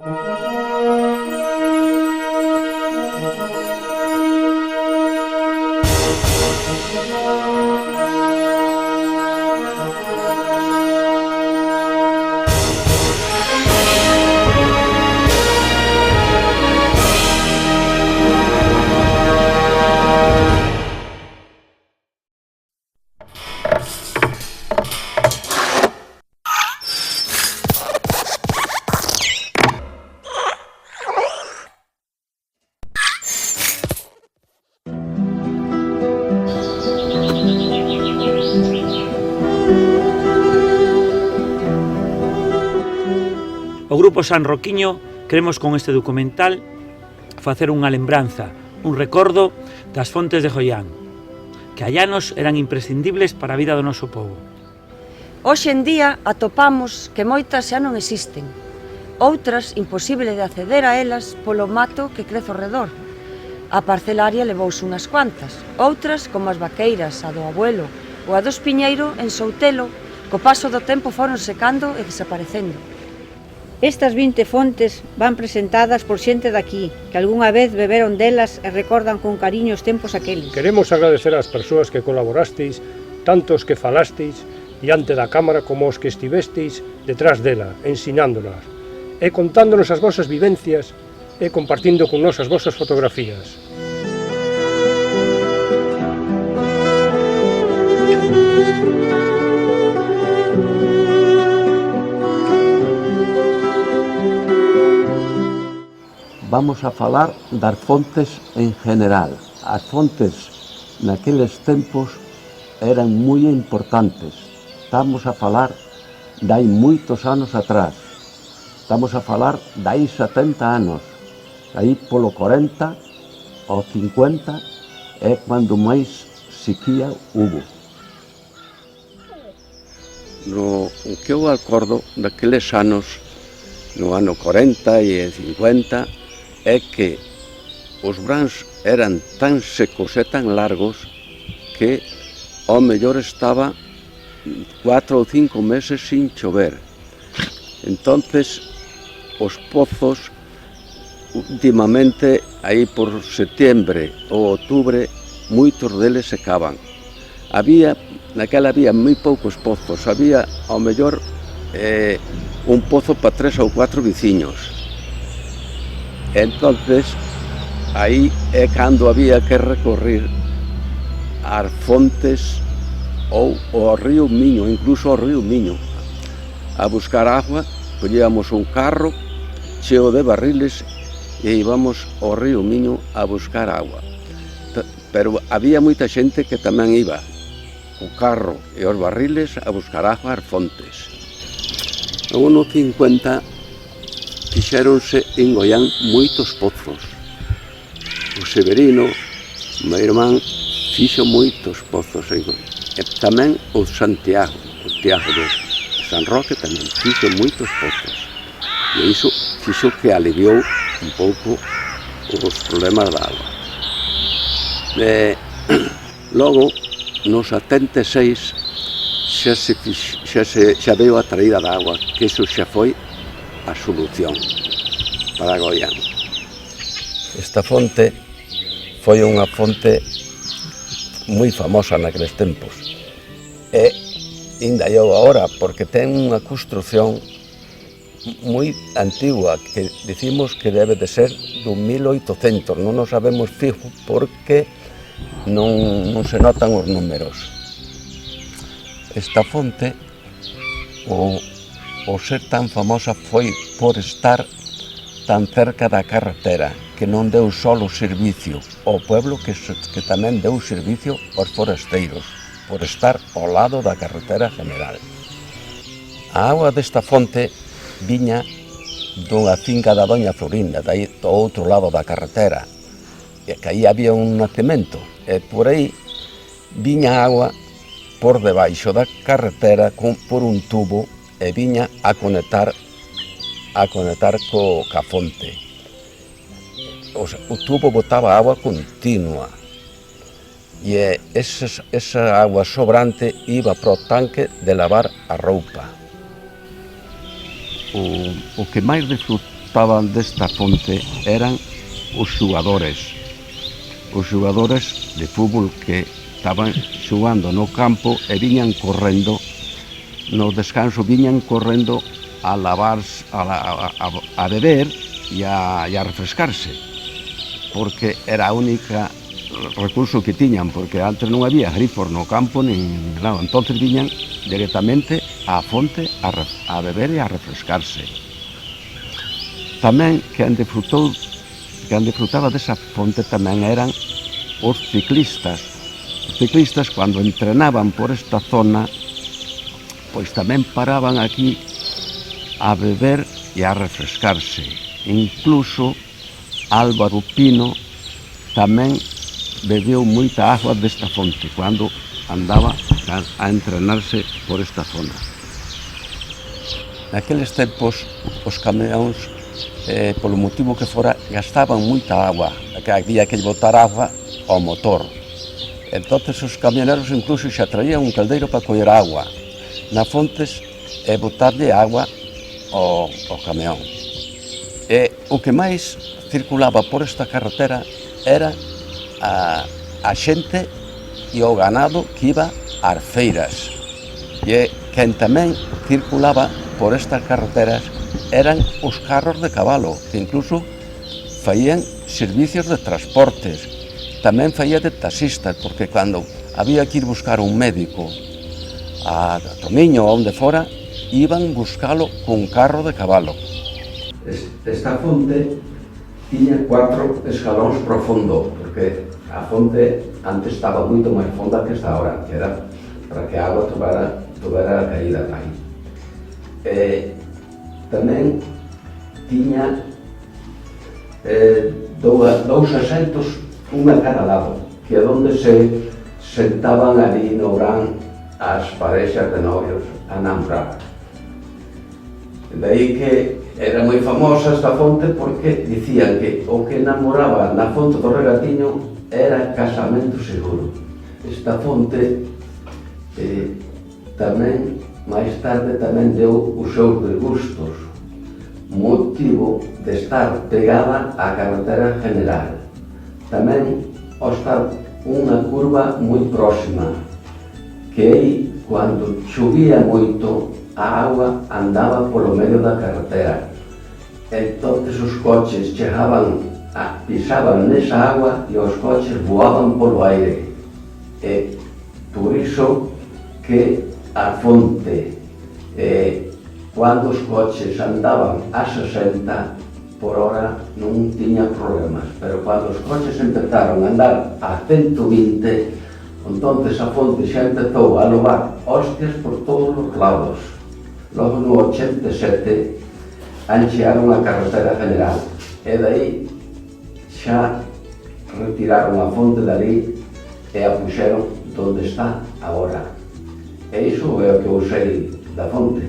O Grupo San Roquiño queremos con este documental facer unha lembranza, un recordo das fontes de Joián, que hai anos eran imprescindibles para a vida do noso pobo. Hoxe en día atopamos que moitas xa non existen, outras imposible de acceder a elas polo mato que crece ao redor. A parcelaria levouse unhas cuantas, outras, como as vaqueiras, a do abuelo ou a do espiñeiro, en Soutelo, co paso do tempo foron secando e desaparecendo. Estas 20 fontes van presentadas por xente daqui, que algunha vez beberon delas e recordan con cariño os tempos aqueles. Queremos agradecer ás persoas que colaborasteis, tanto os que falasteis diante da cámara como os que estivesteis detrás dela, ensinándolas, e contándonos as vosas vivencias e compartindo con nós as vosas fotografías. Vamos a falar das fontes en general. As fontes naqueles tempos eran moi importantes. Estamos a falar de hai moitos anos atrás. Estamos a falar de hai 70 anos. Aí polo 40 ou 50 é cando máis sequía hubo. No que eu acordo daqueles anos, no ano 40 e 50, é que os brans eran tan secos e tan largos que ao mellor estaba 4 ou 5 meses sin chover. Entonces, os pozos, últimamente, aí por setembro ou outubro, moitos deles secaban. Naquela había moi poucos pozos, había ao mellor un pozo para 3 ou 4 veciños. Entonces, aí é cando había que recorrer ás fontes ou ao río Miño, incluso ao río Miño, a buscar agua. Collíamos un carro cheo de barriles e íbamos ao río Miño a buscar agua. Pero había moita xente que tamén iba o carro e os barriles a buscar agua ás fontes. No ano 50 fixéronse en Goián moitos pozos. O Severino, o meu irmán, fixo moitos pozos en Goián. E tamén o Santiago, o Tiago de San Roque tamén fixo moitos pozos. E iso fixo que aliviou un pouco os problemas da agua. Logo, no 76, xa veo a traída da agua, que iso xa foi a solución para Goián. Esta fonte foi unha fonte moi famosa naqueles tempos e ainda eu agora, porque ten unha construción moi antigua que dicimos que debe de ser do 1800, non o sabemos fijo porque non se notan os números. Esta fonte, o ser tan famosa foi por estar tan cerca da carretera, que non deu solo servicio ao pueblo, que tamén deu servicio aos forasteiros, por estar ao lado da carretera general. A auga desta fonte viña dunha finca da Doña Florinda, dai do outro lado da carretera, e que aí había un nacemento, e por aí viña agua por debaixo da carretera por un tubo e viña a conectar ca fonte. O tubo botaba agua continua e esa agua sobrante iba para o tanque de lavar a roupa. O que máis disfrutaban desta fonte eran os xogadores de fútbol que estaban xogando no campo e viñan correndo, no descanso viñan correndo a lavarse, a beber e a refrescarse, porque era a única recurso que tiñan, porque antes non había grifos no campo, nin nada, entonces viñan directamente á fonte a beber e a refrescarse. Tamén quen disfrutaba desa fonte tamén eran os ciclistas. Os ciclistas, cando entrenaban por esta zona, pois tamén paraban aquí a beber e a refrescarse. Incluso Álvaro Pino tamén bebeu moita agua desta fonte cando andaba a entrenarse por esta zona. Naqueles tempos, os camións, polo motivo que fora, gastaban moita agua, que había que botar agua ao motor. Entonces os camioneros incluso xa traían un caldeiro para coller agua na fontes e botarlle agua ao camión. E o que máis circulaba por esta carretera era a xente e o ganado que iba ás feiras. E quen tamén circulaba por estas carreteras eran os carros de cabalo, que incluso faían servicios de transportes. Tamén faía de taxistas, porque cando había que ir buscar un médico a Tomiño ou onde fora, iban buscalo con carro de cabalo. Esta fonte tiña 4 escalóns profundo, porque a fonte antes estaba moito máis fonda que está ahora, que era para que a agua tuvera caída aí. Tamén tiña dous asentos, un a cada lado, que é onde se sentaban ali no verán as parexas de novios a namorar. De aí que era moi famosa esta fonte porque dicían que o que namoraba na fonte do Regatiño era casamento seguro. Esta fonte tamén, máis tarde, tamén deu os seus disgustos, motivo de estar pegada á carretera general. Tamén ao estar unha curva moi próxima, que aí, cando chovía moito, a agua andaba polo medio da carretera. Entonces os coches pisaban nesa agua e os coches voaban polo aire. E por iso que a fonte, cando os coches andaban a 60 por hora, non tiña problemas, pero cando os coches empezaron a andar a 120, entonces a fonte xa empezou a levar hostias por todos os lados. Logo no 87 anchearon a carretera general e dai xa retiraron a fonte dali e a puxeron donde está agora. E iso é o que eu sei da fonte.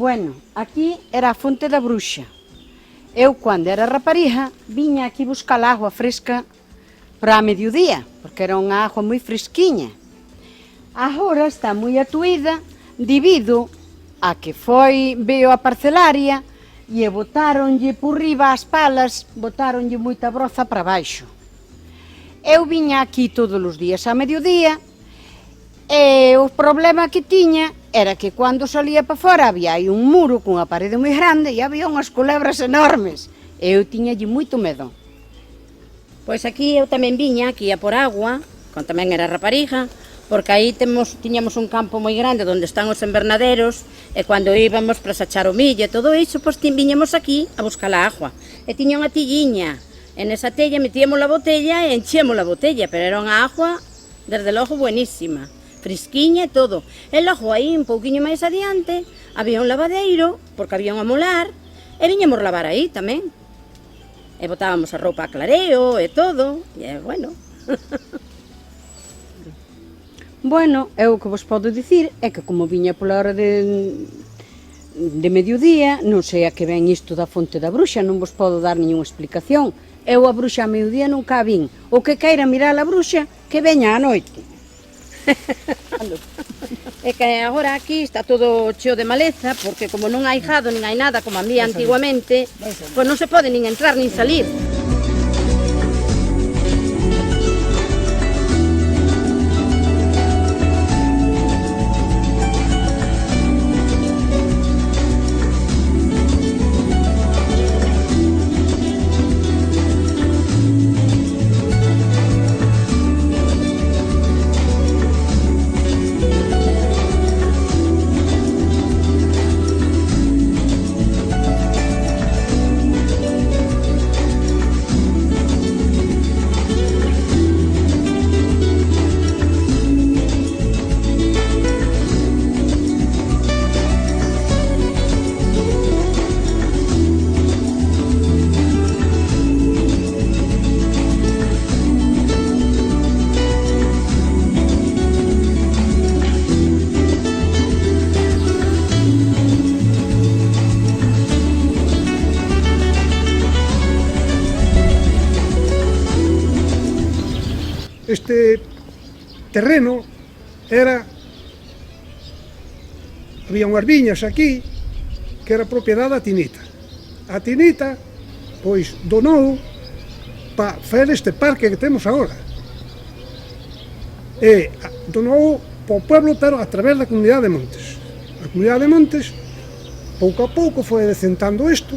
Bueno, aquí era a fonte da Bruxa. Eu, cando era raparija, viña aquí buscar agua fresca para a mediodía, porque era unha agua moi fresquiña. Agora está moi atuída debido a que veo a parcelaria e botáronlle por riba as palas, botáronlle moita broza para baixo. Eu viña aquí todos os días a mediodía e o problema que tiña era que cando salía para fora había aí un muro cunha parede moi grande e había unhas culebras enormes. Eu tiñalle moito medo. Pois aquí eu tamén viña, aquí a por agua, cando tamén era raparija, porque aí tiñamos un campo moi grande onde están os invernaderos, e cando íbamos para sachar o millo e todo iso, pois viñemos aquí a buscar a agua. E tiña unha tilliña, e nesa tella metíamos a botella e enchíamos a botella, pero era unha agua, desde logo, buenísima, fresquiña e todo. E logo aí, un pouquiño máis adiante, había un lavadeiro, porque había un amolar, e viñamos lavar aí tamén. E botábamos a roupa a clareo e todo, e bueno... Bueno, eu o que vos podo dicir é que como viña pola hora de mediodía, non sei a que ven isto da fonte da bruxa, non vos podo dar ninguna explicación. Eu a bruxa a mediodía nunca a vin. O que queira mirar a bruxa, que veña a noite. É que agora aquí está todo cheo de maleza, porque como non hai gado, nin hai nada, como había antiguamente, pois non se pode nin entrar nin salir. Este terreno había unhas viñas aquí que era propiedade da Tinita. A Tinita, pois, donou para fazer este parque que temos agora. E donou para o pueblo, pero a través da Comunidade de Montes. A Comunidade de Montes, pouco a pouco, foi decentando isto,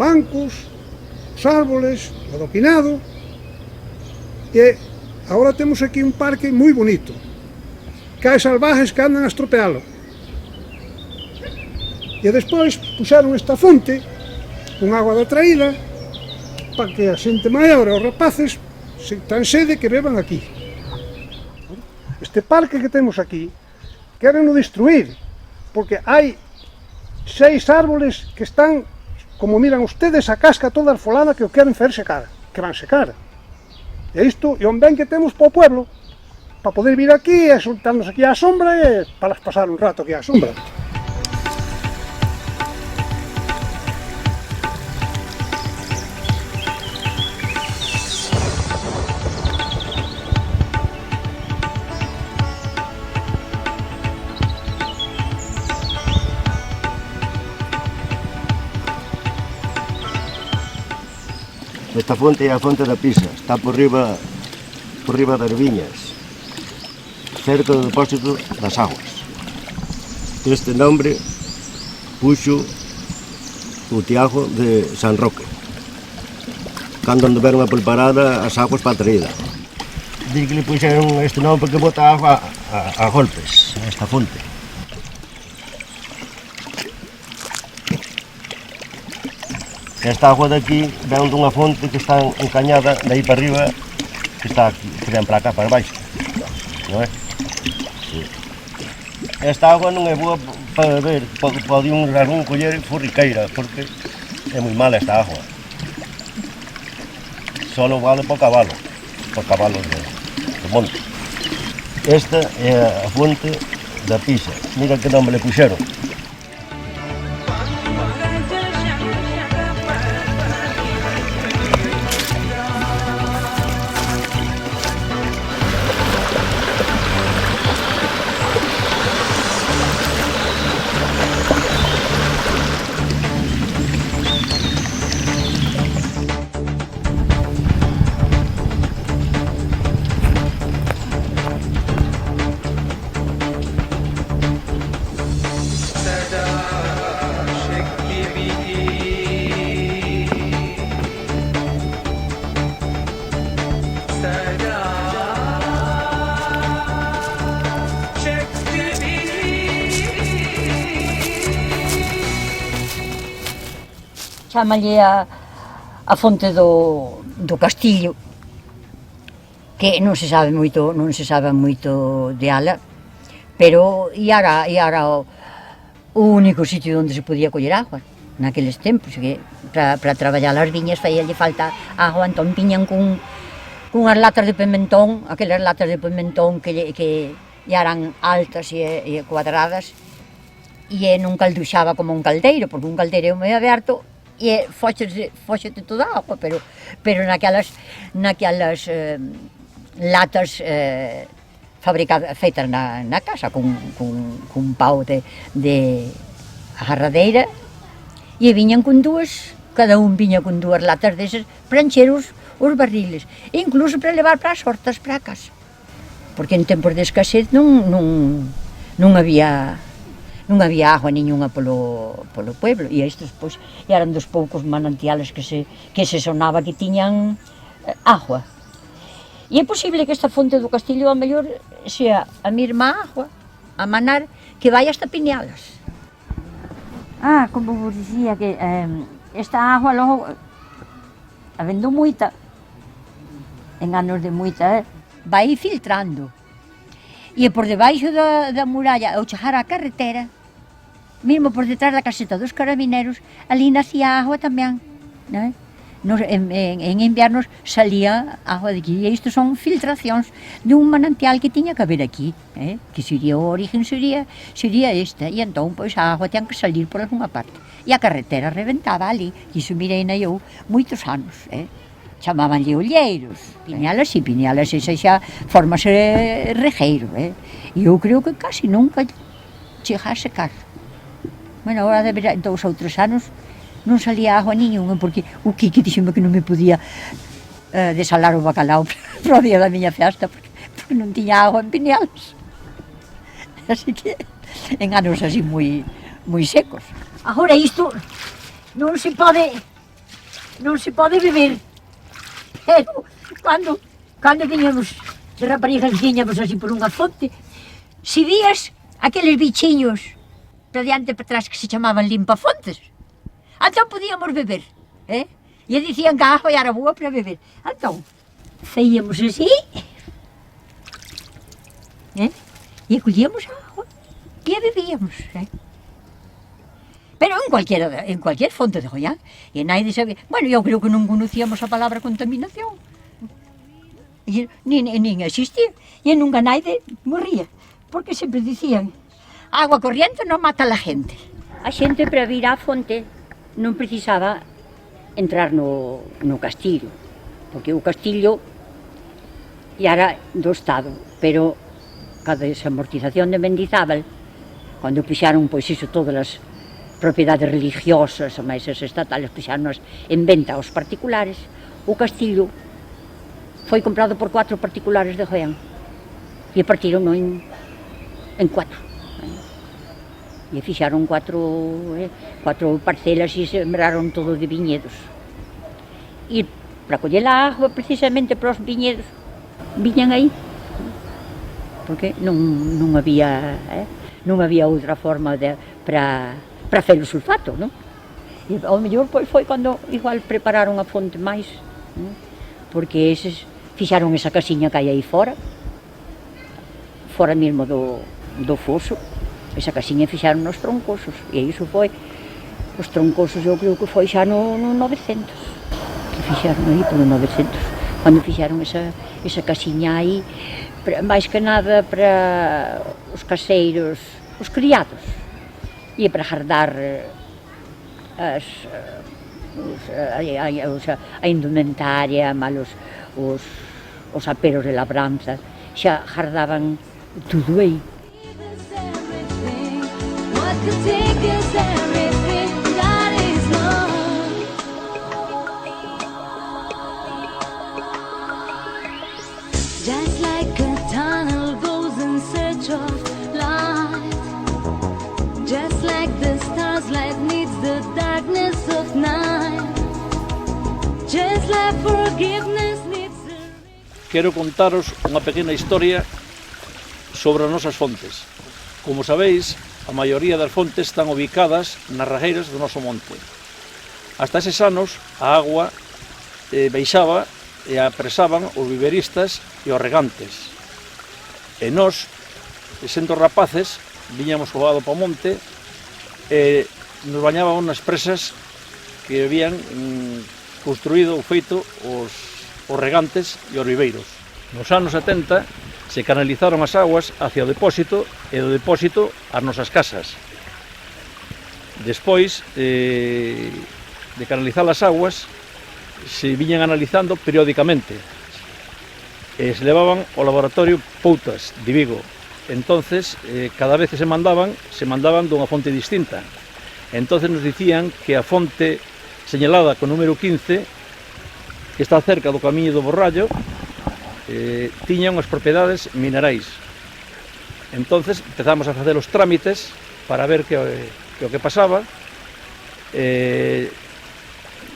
bancos, os árboles, o adoquinado, e agora temos aquí un parque moi bonito, que hai salvajes que andan a estropealo. E despois puxeron esta fonte con agua da traída para que a xente maior e os rapaces se tan sede que beban aquí. Este parque que temos aquí queren destruir, porque hai 6 árboles que están, como miran ustedes, a casca toda arfolada, que o queren fer secar, que van secar. E isto é un ben que temos para o pueblo, para poder vir aquí e soltarnos aquí á sombra e para pasar un rato aquí á sombra. Esta fonte é a fonte da Pisa, está por riba das viñas, cerca do depósito das aguas. Este nombre puxo o Tiago de San Roque, cando andaron a preparar as aguas para a traída. Diz que le puxeron este nome porque bota agua a golpes nesta fonte. Esta agua de aquí ven dunha fonte que está encañada de aí para arriba, que está aquí, que ven para acá, para baixo, non é? Sí. Esta agua non é boa para beber, pode algún coller forriqueira, porque é moi mala esta agua. Solo vale para cabalos de monte. Esta é a fonte da Pisa, mira que nome le puxeron. Chámalle a fonte do castillo, que non se sabe moito de ala, pero era o único sitio onde se podía coller agua naqueles tempos, que para traballar as viñas faíalle falta agua, entón viñan cunhas latas de pimentón, aquelas latas de pimentón que eran altas e cuadradas, e non calduxaba como un caldeiro, porque un caldeiro é moi aberto e fóxete toda a agua, pero naquelas latas feitas na casa, cun pau de agarradeira, e viñan con dúas, cada un viña con dúas latas desas para encher os barriles, e incluso para levar para as hortas para a casa, porque en tempos de escasez non había agua niñunha polo pueblo, e estes pois eran dos poucos manantiales que se sonaba que tiñan agua. E é posible que esta fonte do castillo a mellor sea a mesma agua a manar que vai hasta Pinealas. Como vos dicía, que esta agua logo, habendo moita, en anos de moita, vai filtrando. E por debaixo da muralla, ao chegar á carretera, mesmo por detrás da caseta dos carabineros, ali nacía agua tamén, non é? En invernos salía agua de aquí, e isto son filtracións dun manantial que tiña que haber aquí, que sería o origen, sería esta, e entón pois a agua ten que salir por alguna parte, e a carretera reventaba ali, e iso mirei na eu moitos anos, chamabanlle olleiros, Pinealas, e Pinealas esa xa formase regueiro, e eu creo que casi nunca chega a secar. Bueno, agora de 2 ou 3 anos non salía agua niñunha, porque o Quique dixeme que non me podía desalar o bacalao para o día da miña festa, porque non tiña agua en Pinealas. Así que, en anos así moi secos. Agora isto non se pode beber. Pero, cando viñamos de raparigas, viñamos así por unha fonte, se vías aqueles bichiños para diante e para atrás que se chamaban limpafontes, entón podíamos beber, e dicían que a agua era boa para beber. Entón, feíamos así, e collíamos a agua, e a bebíamos, Pero en cualquier fonte de Goián, e naide sabía. Bueno, eu creo que non conocíamos a palabra contaminación. Nin existía, e nunca naide morría, porque sempre dicían, agua corriente non mata a la gente. A xente para vir á fonte non precisaba entrar no castillo, porque o castillo era do Estado, pero cada desamortización de Mendizábal, cando puxaron pois iso todas as propiedades religiosas, máis as estatales, puxaron en venta aos particulares, o castillo foi comprado por 4 particulares de Goián, e partiron en 4. E fixaron 4 parcelas e sembraron todo de viñedos. E para coller a agua, precisamente para os viñedos, viñan aí, porque non había outra forma para fer o sulfato, non? E ao mellor foi cando igual prepararon a fonte máis, porque eses fixaron esa casiña que hai aí fora mesmo do foso. Esa casiña fixaron nos troncosos, e iso foi, os troncosos eu creo que foi xa no 900, que fixaron aí polo 900, cando fixaron esa casiña aí, máis que nada para os caseiros, os criados, e para guardar a indumentaria, os aperos de labranza, xa guardaban tudo aí. Just like a tunnel goes in search of light, just like the stars light needs the darkness of night, just like forgiveness needs the... Quero contaros unha pequena historia sobre as nosas fontes. Como sabéis, a maioría das fontes están ubicadas nas ragueiras do noso monte. Hasta eses anos, a agua baixaba e apresaban os viveristas e os regantes. E nós, sendo rapaces, viñamos o vado para o monte e nos bañábamos nas presas que habían construído ou feito os regantes e os viveiros. Nos anos 70 se canalizaron as aguas hacia o depósito e do depósito ás nosas casas. Despois de canalizar as aguas se viñan analizando periódicamente e se levaban ao laboratorio Poutas de Vigo. Entonces, cada vez que se mandaban dunha fonte distinta. Entonces nos dicían que a fonte señalada con número 15, que está cerca do camiño do Borrallo, tiña unhas propiedades minerais. Entonces empezamos a facer os trámites para ver que o que pasaba.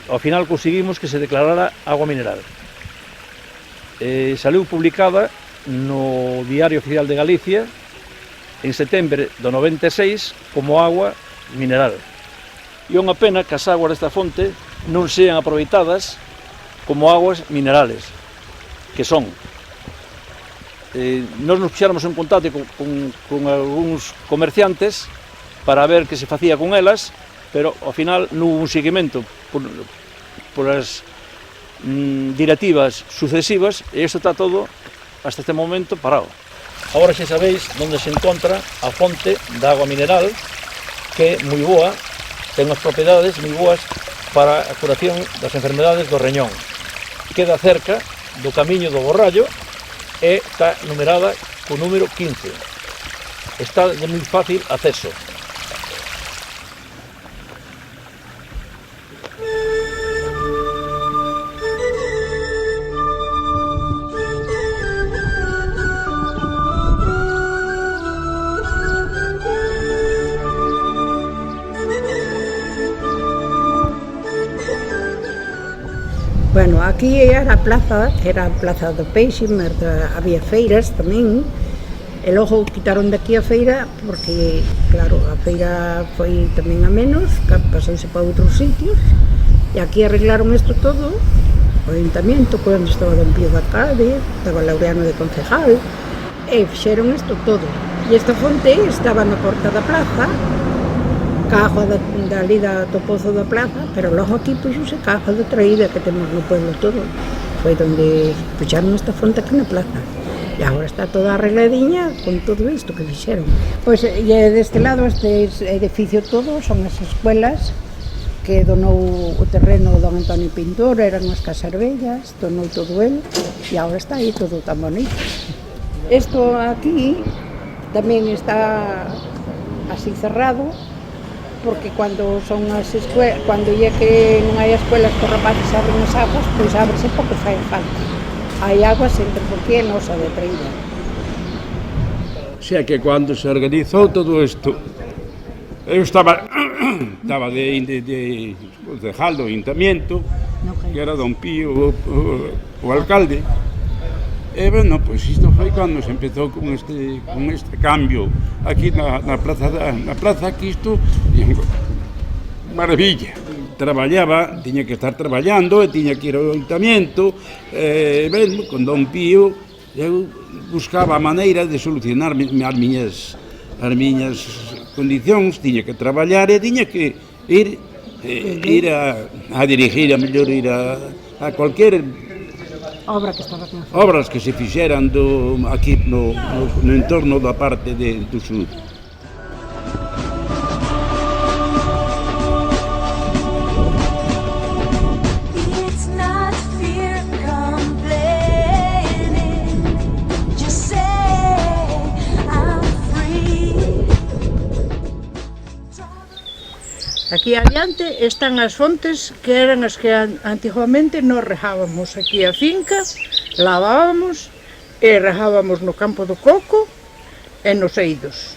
Ao final conseguimos que se declarara agua mineral. Saliu publicada no Diario Oficial de Galicia en setembro do 96 como agua mineral. E é unha pena que as aguas desta fonte non sean aproveitadas como aguas minerales, que son. Nós nos puxéramos en contacto con algúns comerciantes para ver que se facía con elas, pero ao final non hubo un seguimento por as directivas sucesivas e isto está todo hasta este momento parado. Agora xa sabéis onde se encontra a fonte da agua mineral, que é moi boa, ten as propiedades moi boas para a curación das enfermedades do riñón. Queda cerca do camiño do Borrallo e está numerada co número 15. Está de moi fácil acceso. Bueno, aquí era a plaza do Peixe, mas había feiras tamén, e logo quitaron daqui a feira porque, claro, a feira foi tamén a menos, pasouse para outros sitios, e aquí arreglaron isto todo, o ayuntamiento, cando estaba Don Pío de alcalde, estaba Laureano de concejal, e fixeron isto todo. E esta fonte estaba na porta da plaza, ca agua dali do pozo da plaza, pero logo aquí puxose ca agua de traída que temos no pueblo todo. Foi onde puxaron esta fonte aquí na plaza. E agora está toda arregladiña con todo isto que fixeron. Pois, e deste lado, este edificio todo son as escuelas que donou o terreno don Antonio Pintor, eran as casas vellas, donou todo el, e agora está aí todo tan bonito. Isto aquí tamén está así cerrado, porque cando son as escuelas, cando é que non hai escuelas que os rapaces abren as aguas, pois ábrese porque fai falta. Hai agua sempre porque é nosa de traída. O sea que cando se organizou todo isto, eu estaba de concejal do ayuntamiento, que era Don Pío, o alcalde. E, bueno, pois isto foi cando se empezou con este cambio aquí na plaza aquí isto, maravilla. Traballaba, tiña que estar traballando e tiña que ir ao ayuntamiento, ben, con Don Pío, eu buscaba a maneira de solucionar as miñas condicións, tiña que traballar e tiña que ir a dirigir, a mellor ir a cualquier obras que se fixeran aquí no entorno da parte do sur. Aquí adiante están as fontes que eran as que antiguamente nos regábamos aquí a finca, lavábamos e regábamos no campo do coco e nos eidos.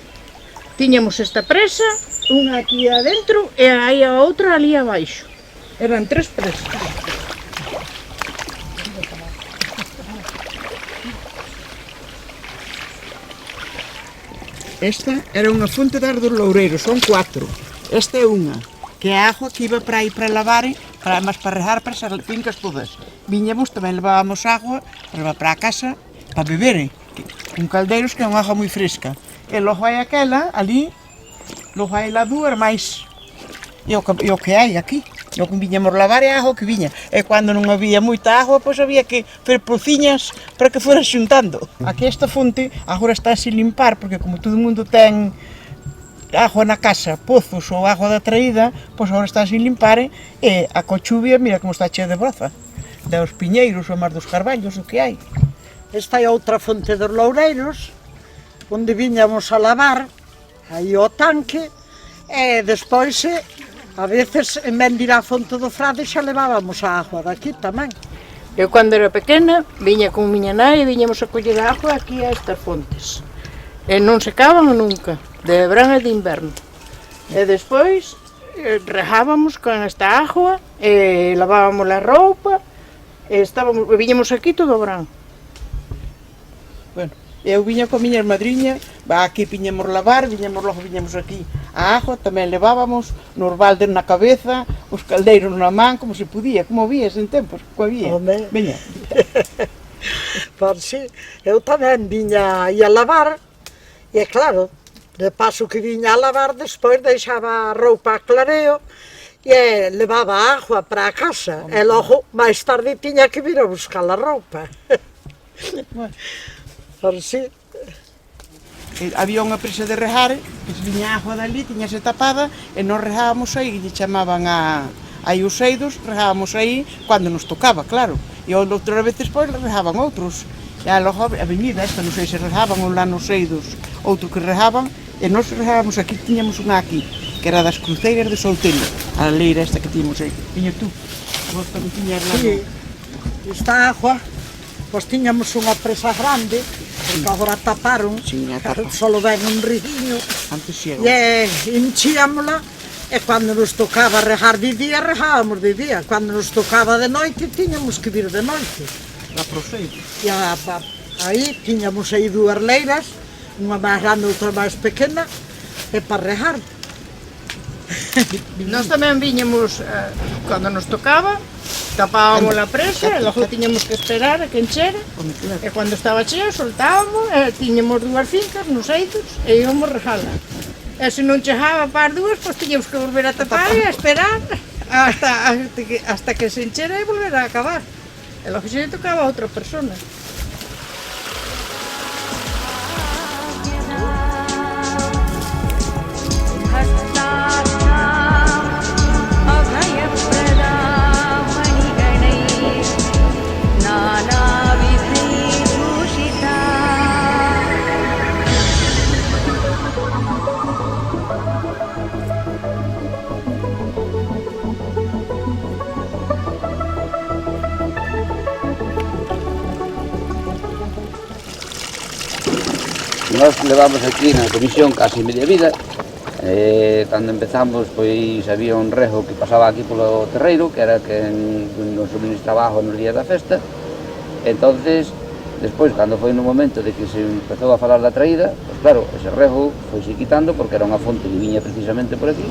Tiñamos esta presa, unha aquí adentro e aí a outra ali abaixo. Eran 3 presas. Esta era unha fonte das dos Loureiros, son 4. Esta é unha. que a agua que iba para aí para lavar, mas para regar para as fincas todas. Viñamos, tamén levábamos agua para levar para a casa, para beber, con caldeiros que é unha agua moi fresca. E logo hai aquela, ali, logo hai lá dúas máis, e o que hai aquí. O que viñamos lavar é a agua que viña. E cando non había moita agua, pois había que fer pociñas para que fora xuntando. Aquí esta fonte agora está sin limpar, porque como todo o mundo ten agua na casa, pozos ou agua da traída, pois agora está sin limpar e a cochuvia, mira como está chea de broza. Dos piñeiros ou máis dos carballos, o que hai. Esta é outra fonte dos Loureiros, onde viñamos a lavar, aí o tanque, e despois, a veces, en vez de ir á fonte do Frade, xa levábamos a agua daqui tamén. Eu, cando era pequena, viña con miña nai e viñamos a coller a agua aquí a estas fontes. E non secaban nunca, de verán e de inverno. E despois regábamos con esta agua, e lavábamos a roupa, e viñamos aquí todo o verán. Bueno, eu viña con miña madriña, aquí viñamos lavar, logo viñamos aquí a agua, tamén levábamos nos baldes na cabeza, os caldeiros na man, como se podía, como vías en tempos, como había. Veña. Pois si, eu tamén viña a lavar, e claro, de paso que viña a lavar, despois deixaba a roupa a clareo, e levaba agua para a casa, e logo, máis tarde, tiña que vir a buscar a roupa. Pois si. Había unha presa de regar, que se viña a agua dali, tiñase tapada, e nos regábamos aí, que lle chamaban aí os eidos, regábamos aí, cando nos tocaba, claro. E outras veces, pois, regaban outros. E logo a avenida, esta, non sei se regaban ou lá nos eidos, outro que regaban, e nós regábamos aquí, tiñamos unha aquí, que era das cruceiras de Soltelo, a leira esta que tiñamos aí. Viña tú, vos tamén tiñas lá. Sí, esta agua, pois tiñamos unha presa grande, porque agora taparon, solo ven un riguiño, e enchíamola, e cando nos tocaba regar de día, regábamos de día, cando nos tocaba de noite, tiñamos que vir de noite. E aí tiñamos aí dúas leiras, unha máis grande, outra máis pequena, e para regar. Nós tamén viñamos, cando nos tocaba, tapábamos a presa, e logo tiñamos que esperar a que enchera, e cando estaba chea soltábamos, e tiñamos dúas fincas nos eidos, e íbamos regala. E se non chegaba para as dúas, pois tiñamos que volver a tapar e a esperar hasta que se enchera e volver a acabar. E logo se tocaba a outra persona. Nós levamos aquí na comisión casi media vida. Cando empezamos, pois había un rego que pasaba aquí polo terreiro, que era quen nos suministraba agua nos días da festa. Entonces, despois, cando foi no momento de que se empezou a falar da traída, pois claro, ese rego foise quitando porque era unha fonte que viña precisamente por aquí.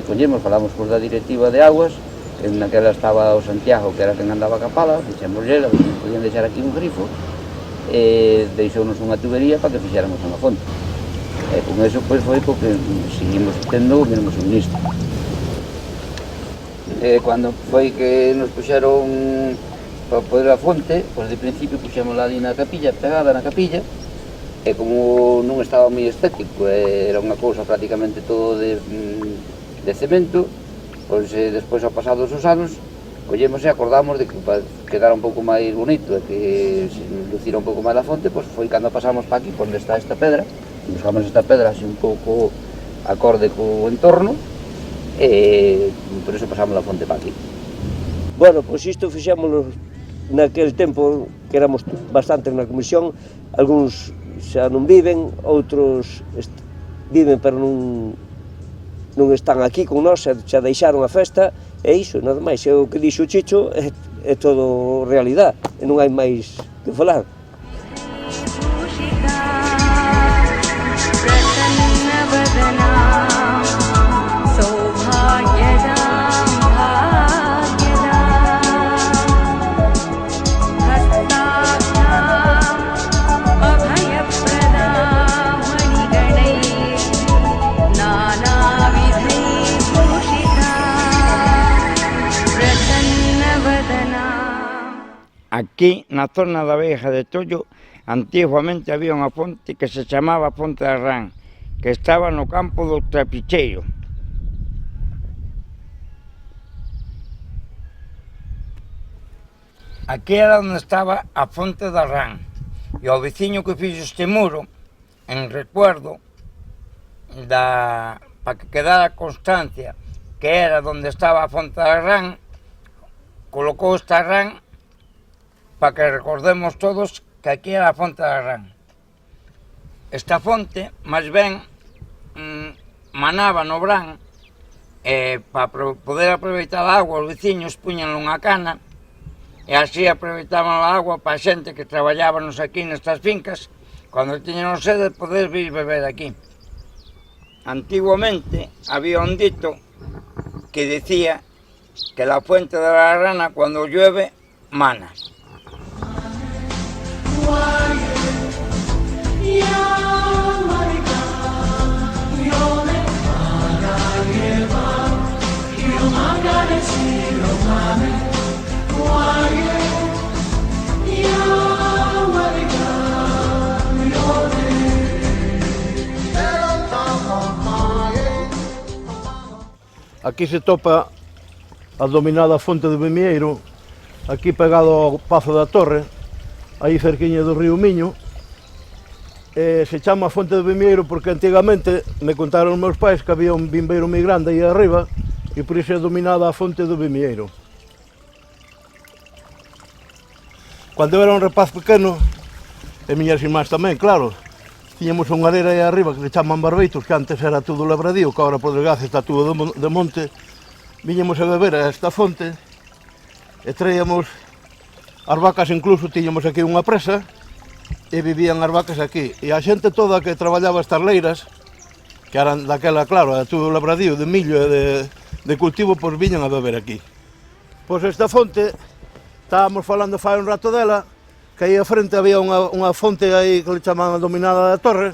Collemos, falamos da directiva de aguas, que naquela estaba o Santiago, que era quen andaba a capala, dixemos lela, podían deixar aquí un grifo, e deixounos unha tubería para que fixéramos unha fonte. E con eso pois foi porque seguimos tendo o mesmo suministro. Cando foi que nos puxeron para poder a fonte, pois de principio puxemos lá na capilla, pegada na capilla, e como non estaba moi estético, era unha cousa prácticamente todo de cemento, pois despois ao pasados os anos, collemos e acordamos de que para quedar un pouco máis bonito e que se lucira un pouco máis a fonte, pois foi cando pasamos para aquí, onde está esta pedra, buscamos esta pedra así un pouco acorde co entorno, e por iso pasamos a fonte para aquí. Bueno, pois isto fixémoslo naquel tempo que éramos bastantes na comisión, algúns xa non viven, outros viven pero non están aquí con nós, xa deixaron a festa, e iso, nada máis, é o que dixo o Chicho, é todo realidade, e non hai máis que falar. प्रसन्न वदना शोभा Aquí, na zona da Veiga de Tollo, antiguamente había unha fonte que se chamaba Fonte da Rán, que estaba no campo do Trapicheiro. Aquí era onde estaba a Fonte da Rán, e o veciño que fixo este muro, en recuerdo, para que quedara constancia que era onde estaba a Fonte da Rán, colocou esta rán para que recordemos todos que aquí era a Fonte da Rán. Esta fonte, máis ben, manaba no brán, para poder aproveitar a agua, os veciños puñan unha cana, e así aproveitaban a agua para a xente que traballábamos aquí nestas fincas, cando tiñan sede, poder vir beber aquí. Antiguamente había un dito que decía que la fuente de la rana cuando llueve mana. Aquí se topa a dominada fonte do Vimieiro, aquí pegado ao Pazo da Torre, aí cerquiña do río Miño. Se chama Fonte do Vimieiro porque antigamente me contaron os meus pais que había un vimbeiro moi grande aí arriba e por iso é dominada a Fonte do Vimieiro. Cando eu era un rapaz pequeno, e miñas irmás tamén, claro, tiñamos unha areira aí arriba que se chaman Barbeitos, que antes era todo labradío, que agora por desgracia está todo de monte. Viñamos a beber a esta fonte e traíamos as vacas, incluso tiñamos aquí unha presa e vivían as vacas aquí. E a xente toda que traballaba estas leiras, que eran daquela, claro, era todo labradío de millo e de cultivo, pois viñan a beber aquí. Pois esta fonte, estábamos falando fai un rato dela, que aí a frente había unha fonte aí que le chamaban Dominada da Torre,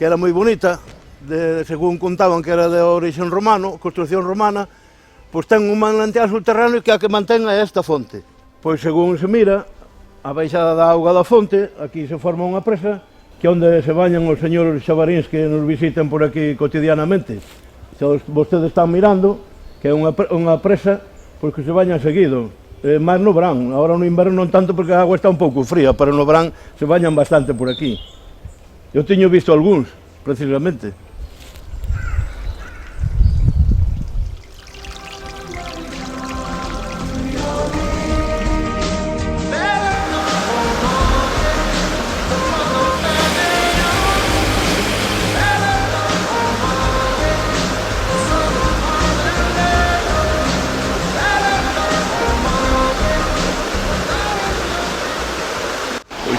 que era moi bonita, según contaban que era de origen romano, construcción romana, pois ten un manantial subterráneo que a que mantén a esta fonte. Pois según se mira, a baixada da auga da fonte, aquí se forma unha presa, que é onde se bañan os señores xabaríns que nos visitan por aquí cotidianamente. Se vostedes están mirando, que é unha presa, pois que se bañan seguido. Máis no verán, agora no inverno non tanto porque a agua está un pouco fría, pero no verán se bañan bastante por aquí. Eu teño visto algúns, precisamente.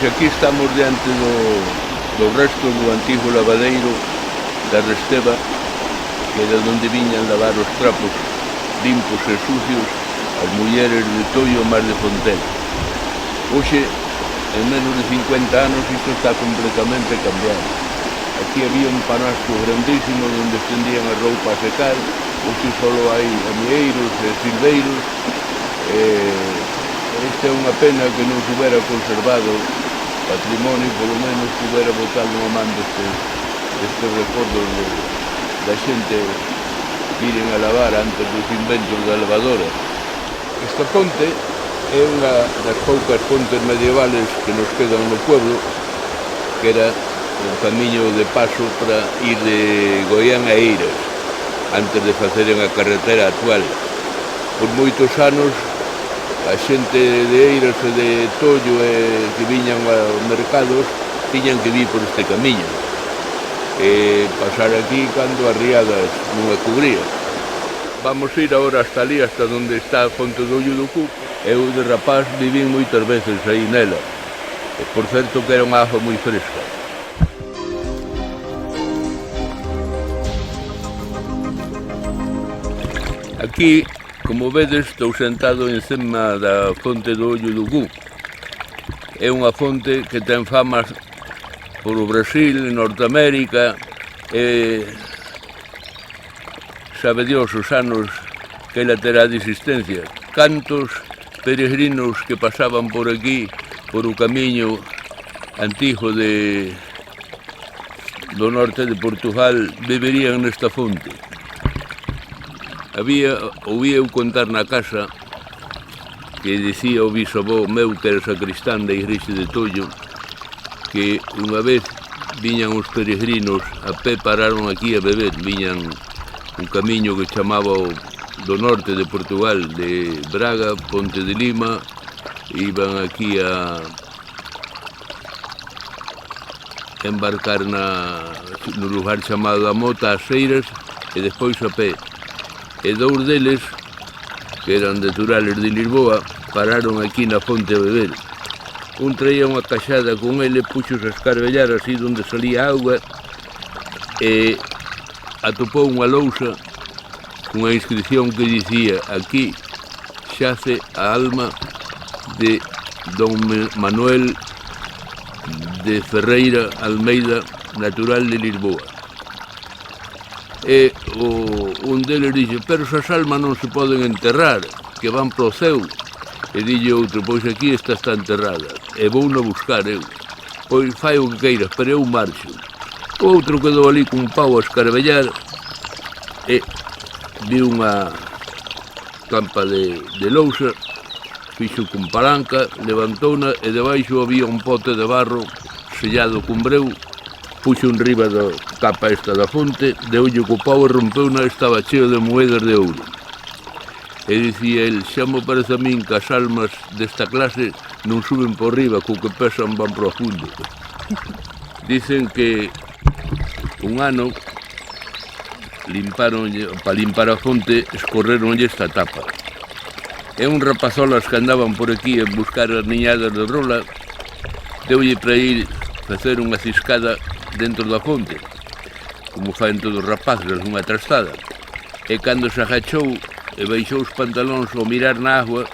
Aquí estamos diante do resto do antigo lavadeiro da Resteva, que era onde viñan lavar os trapos limpos e sucios as mulleres de Tollo e Mar de Fontela. Hoxe, en menos de 50 anos, isto está completamente cambiado. Aquí había un panasco grandísimo onde estendían a roupa a secar, hoxe só hai amieiros e silveiros. Esta é unha pena que non se hubiera conservado patrimonio, polo menos que hubiera botado unha man destes recordos da xente que iren a lavar antes dos inventos da lavadora. Esta fonte é unha das poucas fontes medievales que nos quedan no pueblo, que era un camiño de paso para ir de Goián a Eiras, antes de faceren a carretera actual. Por moitos anos, a xente de Eiras e de Tollo que viñan aos mercados tiñan que vir por este camiño e pasar aquí cando as riadas non a cubrían. Vamos ir agora hasta ali, hasta onde está a fonte do Ollo do Cu. Eu de rapaz vivín moitas veces aí nela e por certo que era unha auga moi fresca. Aquí, como vedes, estou sentado encima da fonte do Ollo do Cu. É unha fonte que ten fama por o Brasil, Norteamérica, e sabe Dios os anos que ela terá de existencia. Cantos peregrinos que pasaban por aquí por o camiño antigo do norte de Portugal beberían nesta fonte. Oía eu contar na casa que dicía o bisavó meu, que era sacristán da igrexa de Tollo, que unha vez viñan os peregrinos a pé, pararon aquí a beber, viñan un camiño que chamaba do norte de Portugal, de Braga, Ponte de Lima, iban aquí a embarcar no lugar chamado a Mota, as Seiras, e despois a pé. E dous deles, que eran naturales de Lisboa, pararon aquí na fonte a beber. Un traía unha caixada con ele, puxos a escarbellar así onde salía auga, e atopou unha lousa cunha inscripción que dicía: aquí xace a alma de don Manuel de Ferreira Almeida, natural de Lisboa. E un deles dixe: pero esas almas non se poden enterrar, que van pro ceu. E dille outro: pois aquí está enterrada, e vou na buscar eu. Pois fai o que queiras, pero eu marcho. O outro quedou ali cun pau a escarbellar e viu unha campa de lousa, fixo con palanca, levantouna e debaixo había un pote de barro sellado con breu, puxo en riba da capa esta da fonte, deulle co pau e rompeuna, estaba cheo de moedas de ouro. E dicía el: xa me parece a min que as almas desta clase non suben por riba, co que pesan van pro fundo. Dicen que un ano para limpar a fonte, escorreronlle esta tapa. E un rapazolas que andaban por aquí a buscar as niñadas de rola, deulle para ir facer unha ciscada dentro da fonte, como faen todos os rapaces, unha trastada. E cando se agachou e baixou os pantalóns ao mirar na agua,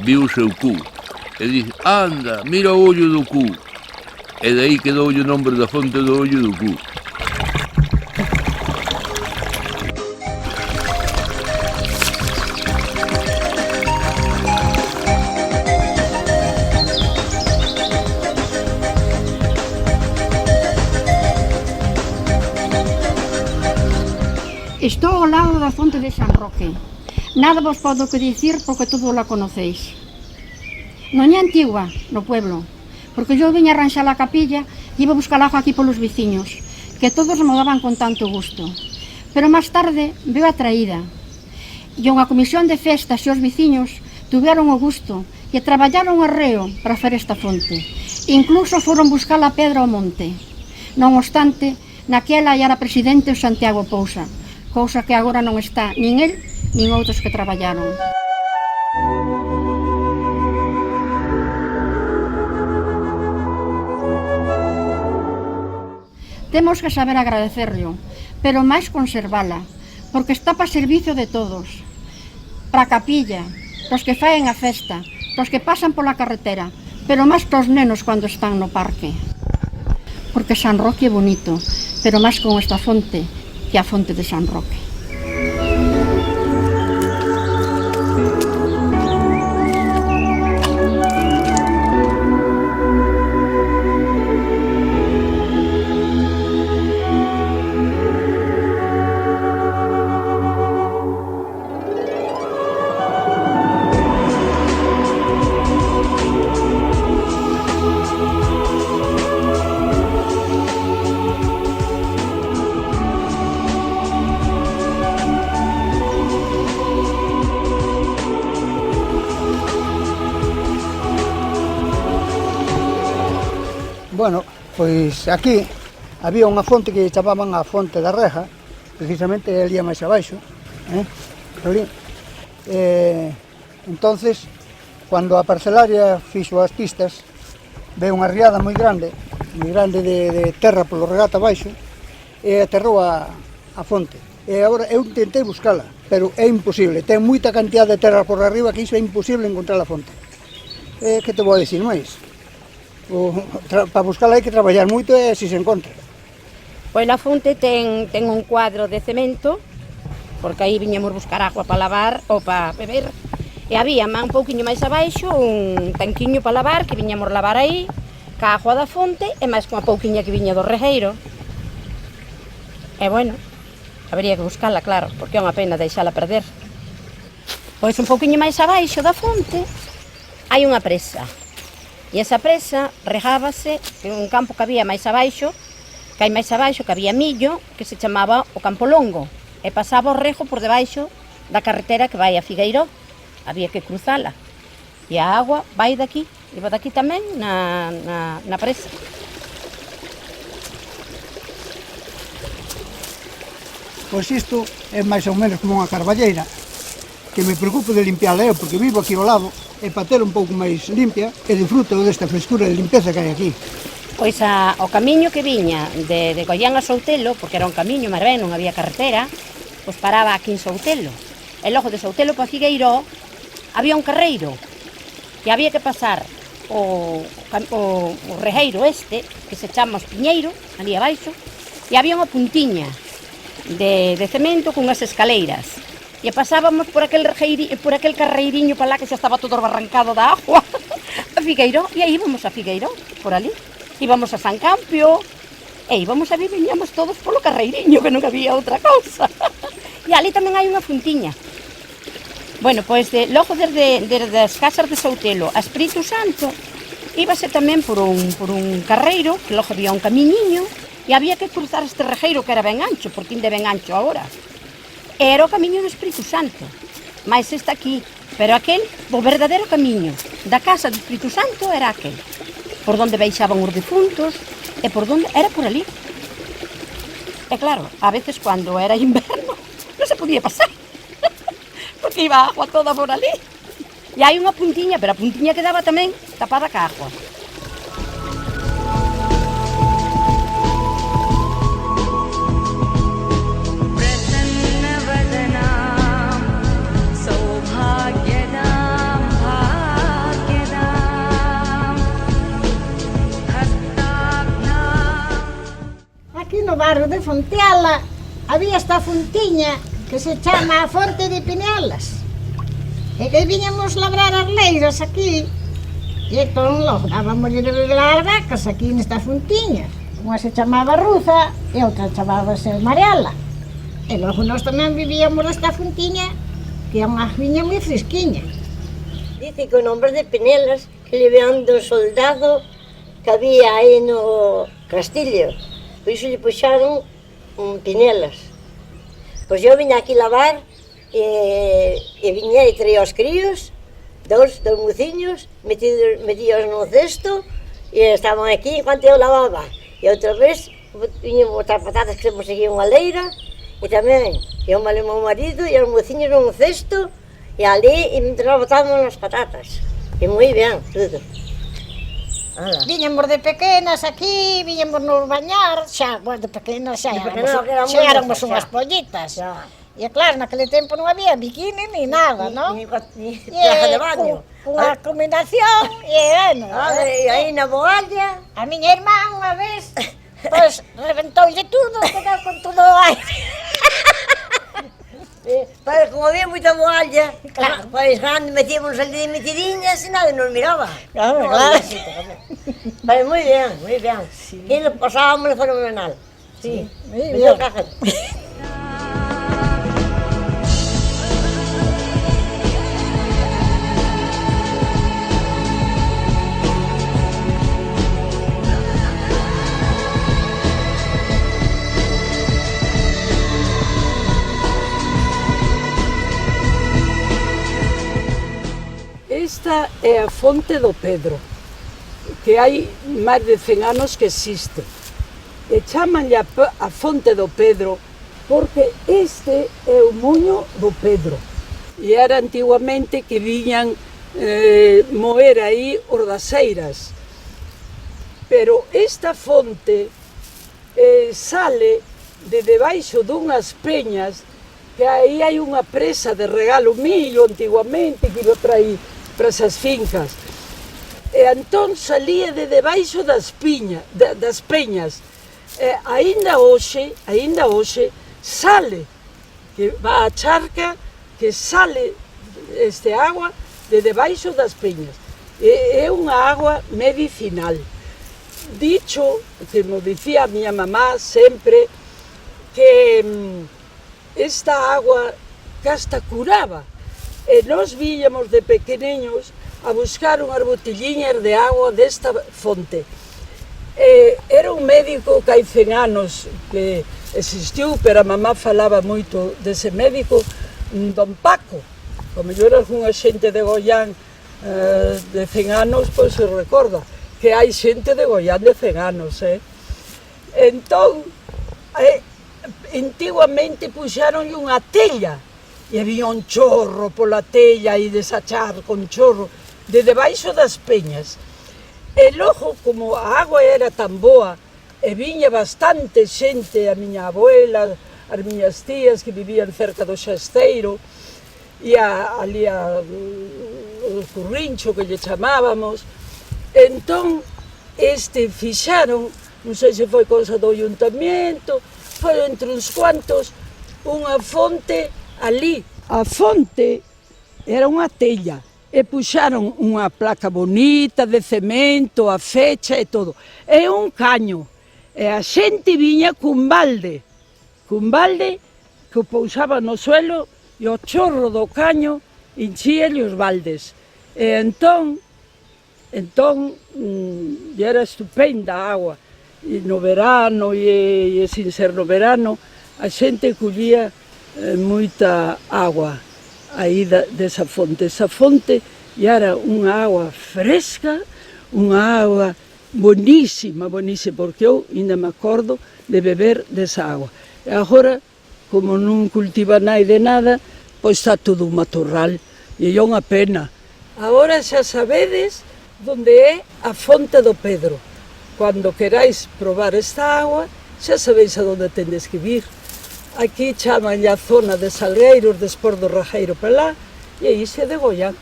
viu o seu cu. E dice: anda, mira o ollo do cu. E de aí quedou o nombre da fonte do ollo do cu. Estou ao lado da fonte de San Roque. Nada vos podo que dicir porque todo la conocéis. Non é antigua no pueblo, porque eu viña a arranxar a capilla e iba a buscar agua aquí polos veciños, que todos me daban con tanto gusto. Pero máis tarde veo a traída. E unha comisión de festas e os veciños tuveron o gusto e traballaron arreo para fer esta fonte. Incluso foron buscar a pedra ao monte. Non obstante, naquela era presidente o Santiago Pousa, cousa que agora non está nin el nin outros que traballaron. Temos que saber agradecerlo, pero máis conservala, porque está para servicio de todos, para a capilla, para os que faen a festa, para os que pasan pola carretera, pero máis para os nenos cando están no parque. Porque San Roque é bonito, pero máis con esta fonte, que a fonte de San Roque. Bueno, pois aquí había unha fonte que chamaban a Fonte da Reja, precisamente ali máis abaixo, ali. Entonces, cando a parcelaria fixo as pistas, veio unha riada moi grande de terra polo regato abaixo, e aterrou a fonte. E agora eu tentei buscala, pero é imposible, ten moita cantidad de terra por arriba que iso é imposible encontrar a fonte. Que te vou a dicir máis? Para buscarla hai que traballar moito e así se encontra. Pois a fonte ten un cuadro de cemento, porque aí viñamos buscar agua para lavar ou para beber, E había un pouquiño máis abaixo un tanquiño para lavar, que viñamos lavar aí, ca agua da fonte e máis con a pouquiña que viña do regueiro. E bueno, habría que buscala, claro, porque é unha pena deixala perder. Pois un pouquiño máis abaixo da fonte hai unha presa. E esa presa regábase en un campo que había máis abaixo, que hai máis abaixo, que había millo, que se chamaba o Campo Longo. E pasaba o rego por debaixo da carretera que vai a Figueiró. Había que cruzala. E a agua vai daqui, iba daqui tamén na presa. Pois isto é máis ou menos como unha carballeira, que me preocupo de limpiala eu, porque vivo aquí ao lado, e para ter un pouco máis limpia, e disfruto desta frescura e limpeza que hai aquí. Pois o camiño que viña de Goián a Soutelo, porque era un camiño, máis ben, non había carretera, pois paraba aquí en Soutelo. E logo de Soutelo para Figueiró había un carreiro que había que pasar o regueiro este, que se chama Espiñeiro, ali abaixo, e había unha puntiña de cemento con unhas escaleiras. E pasábamos por aquel carreiriño para lá que xa estaba todo barrancado da agua a Figueiró, e aí íbamos a Figueiró, por ali. Íbamos a San Campio, e íbamos a viñamos todos polo carreiriño, que non había outra cousa. E ali tamén hai unha puntiña. Bueno, pois logo desde as casas de Soutelo a Espírito Santo, íbase tamén por un carreiro, que logo había un camiñiño, e había que cruzar este regueiro que era ben ancho, porque inde ben ancho agora. Era o camiño do Espírito Santo, mais este aquí, pero aquel, o verdadeiro camiño da casa do Espírito Santo era aquel, por donde baixaban os defuntos, e por donde era por ali. E claro, a veces cando era inverno, non se podía pasar, porque iba a agua toda por ali. E hai unha puntiña, pero a puntiña quedaba tamén tapada ca agua. Aquí no barrio de Fonteala había esta fontiña que se chama a Fonte de Pinelas, e que viñamos labrar as leiras aquí, e entón logo dábamos de beber as vacas aquí nesta fontiña. Unha se chamaba Ruza e outra chamábase Mariala, e logo nós tamén vivíamos nesta fontiña, que é unha viña moi fresquiña. Dice que o nombre de Pinelas que le vean do soldado que había aí no Castillo, por iso lle puxaron Pinelas. Pois eu viña aquí lavar e viña e traía os críos, dos mociños, metíos no cesto e estaban aquí enquanto eu lavaba. E outra vez viña botar patatas que se seguía unha leira e tamén eu me lemo o marido e os mociños nun cesto e ali e mentre botábamos as patatas. E moi ben, tudo. Viñamos de pequenas aquí, viñamos nos bañar, xa, de pequenas xa éramos unhas pollitas. E claro, naquele tempo non había bikini ni nada, non? Ni traje de baño. Unha combinación, e bueno. E aí na boalla. A miña irmá unha vez, pois, reventoulle tudo, quedou con todo o aire. Pero como había moita boalla, claro, pois grande metíamos ali de metidiñas e nadie nos miraba. Claro. Pero moi ben, moi ben. E nos pasábamos fenomenal. Sí, moi ben. Esta é a Fonte do Pedro, que hai máis de 100 anos que existe. E chamanlle a Fonte do Pedro porque este é o muño do Pedro. E era antiguamente que viñan moer aí os das eiras. Pero esta fonte sale de debaixo dunhas peñas, que aí hai unha presa de regalo millo antiguamente que iba para aí, para esas fincas. E entón salía de debaixo das peñas. Aínda hoxe sale, que va a charca, que sale este agua de debaixo das peñas. É unha agua medicinal. Dicho, que nos dicía a miña mamá sempre, que esta agua que hasta curaba. E nós víamos de pequeneños a buscar unhas botelliñas de agua desta fonte. Era un médico que hai 100 anos que existiu, pero a mamá falaba moito dese médico, don Paco. Como mellor algunha xente de Goián de 100 anos, pois se recorda que hai xente de Goián de 100 anos, Entón, antiguamente puxeronlle unha tella, e había un chorro pola tella e desachar con chorro de debaixo das peñas. E logo, como a agua era tan boa, e viña bastante xente, a miña abuela, as miñas tías que vivían cerca do Xasteiro, e ali o Currincho que lle chamábamos, entón fixaron, non sei se foi cousa do ayuntamiento, foi entre uns cuantos, unha fonte ali. A fonte era unha tella e puxaron unha placa bonita de cemento, a fecha e todo. E un caño. E a xente viña cun balde que o pousaba no suelo e o chorro do caño enchíale os baldes. E entón era estupenda a agua. E no verano e sin ser no verano, a xente collía moita agua aí desa fonte. Esa fonte era unha agua fresca, unha agua bonísima, porque eu ainda me acordo de beber desa agua. E agora, como non cultiva naide nada, pois está todo un matorral e é unha pena. Agora xa sabedes onde é a fonte do Pedro. Cando queráis probar esta agua, xa sabeis a onde tendes que vir. Aquí chaman a zona de Salgueiros, despois do Rajeiro para lá, e aí se de Goián,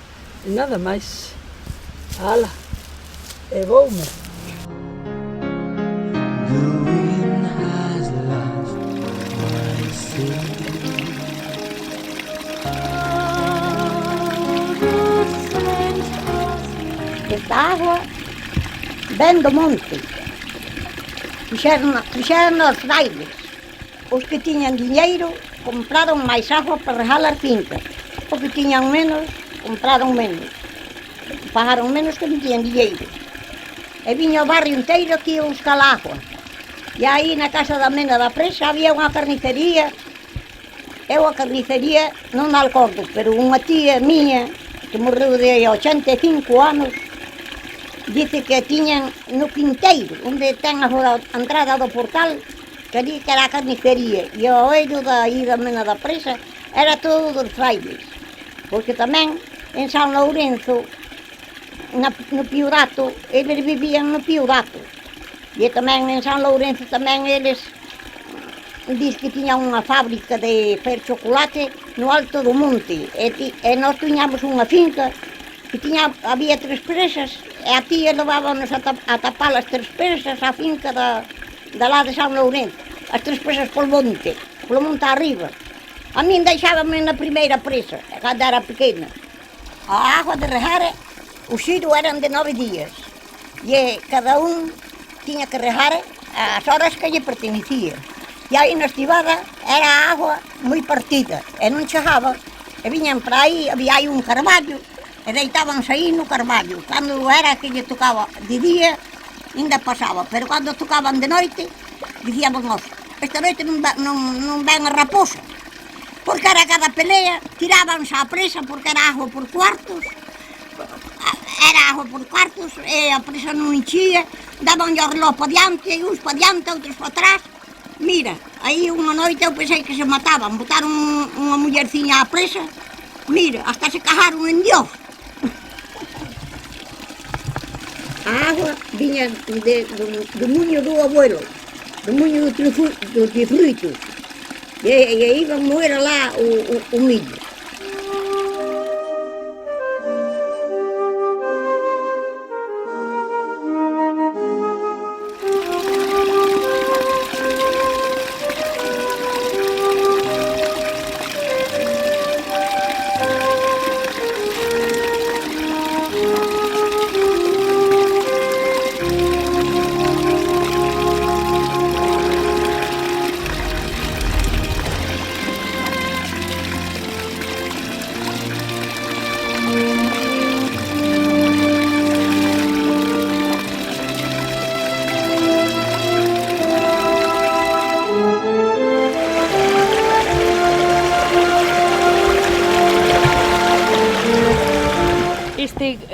e nada máis. Ala, e voume. Esta agua ven do monte. Fixeron os frailes. Os que tiñan diñeiro compraron máis agua para regar as fincas. Os que tiñan menos, compraron menos. Pagaron menos que non tiñan diñeiro. E viña o barrio inteiro que ia buscar agua. E aí na casa da Mena da Presa había unha carnicería. Eu a carnicería non a acordo, pero unha tía miña que morreu de 85 anos dice que tiñan no quinteiro, onde ten agora a entrada do portal, que ali que era a carnicería, e o ollo da Mena da Presa era todo dos frailes, porque tamén en San Lourenço, no Piodato, eles vivían no Piodato, e tamén en San Lourenço tamén eles diz que tiñan unha fábrica de fer chocolate no alto do monte, e nós tiñamos unha finca que había 3 presas, e a tía levábamos a tapar as 3 presas á finca da lá de San Lourenço, as 3 presas polo monte arriba. A min deixábame na primeira presa, cando era pequena. A agua de regar, o xiro eran de 9 días, e cada un tiña que regar as horas que lle pertenecía. E aí na estivada era agua moi partida, e non chegaba, e viñan para aí, había aí un carballo, e deitábanse aí no carballo. Cando era que lle tocaba de día, ainda pasaba, pero cando tocaban de noite, dicíamos nós, esta noite non ven a raposa, porque era cada pelea, tirábanse a presa, porque era agua por cuartos, e a presa non enchía, dabanlle o reloj para diante, e uns para diante, outros para atrás. Mira, aí unha noite eu pensei que se mataban, botaron unha mullerciña á presa, mira, hasta se cajaron en Dios. A agua viña do muño do abuelo, do muño do tifruito, e iban moer lá o millo.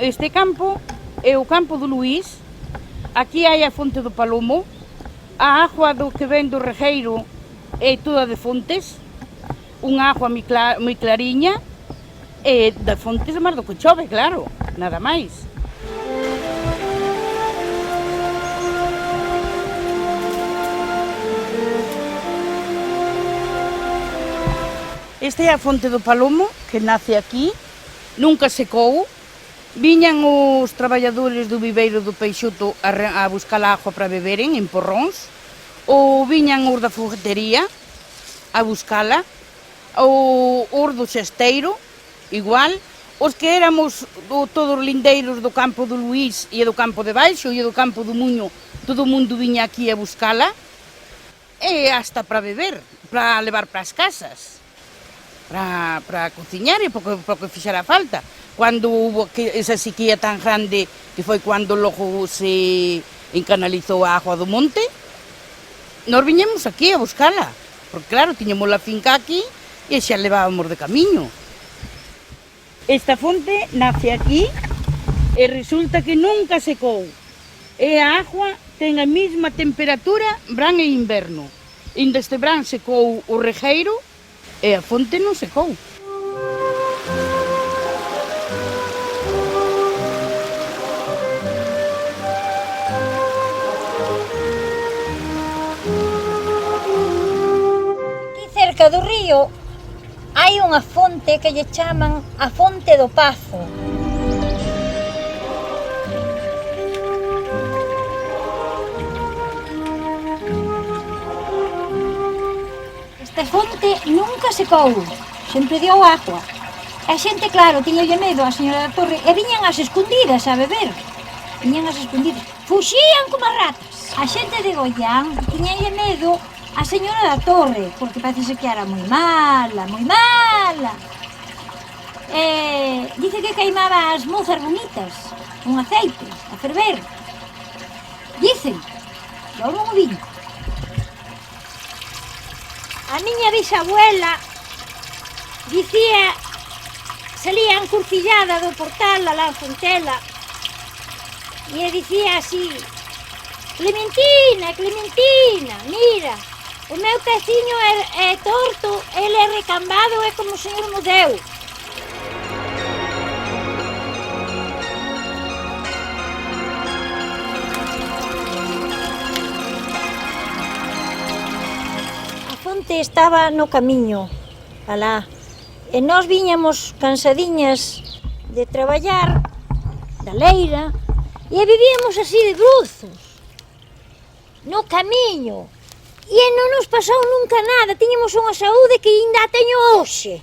este campo é o campo do Luís, aquí hai a fonte do Palomo, a agua do que ven do regueiro é toda de fontes, unha agua moi clariña, e de fontes máis do que chove, claro, nada máis. Esta é a fonte do Palomo, que nace aquí, nunca secou. Viñan os traballadores do viveiro do Peixoto a buscar agua para beberen en porróns, ou viñan os da foguetería a buscala, ou os do xesteiro, igual. Os que éramos todos lindeiros do campo do Luís e do campo de Baixo e do campo do Muño, todo o mundo viña aquí a buscala, e hasta para beber, para levar para as casas. Para cociñar e para que fixera falta. Cando hubo esa sequía tan grande que foi cando logo se encanalizou a agua do monte, nós viñemos aquí a buscala, porque claro, tiñamos a finca aquí e xa levábamos de camiño. Esta fonte nace aquí e resulta que nunca secou. E a agua ten a mesma temperatura verán e inverno. Inda este verán secou o regueiro e a fonte non secou. Aquí cerca do río hai unha fonte que lle chaman a Fonte do Pazo. Esta fonte nunca secou, sempre deu agua. A xente, claro, tiñalle medo a señora da Torre e viñan as escondidas a beber. Viñan as escondidas, fuxían como as ratas. A xente de Goián tiñalle medo a señora da Torre, porque parece que era moi mala, moi mala. Dice que queimaba as mozas bonitas, un aceite, a ferver. Dicen, eu non o vi. A miña bisabuela dicía, salía encurcillada do portal da Lanzontela e dicía así: Clementina, Clementina, mira, o meu peciño é torto, ele é recambado, é como o señor mo deu. Estaba no camiño, alá, e nós viñamos cansadiñas de traballar, da leira, e vivíamos así de bruzos, no camiño, e non nos pasou nunca nada, tiñamos unha saúde que ainda a teño hoxe.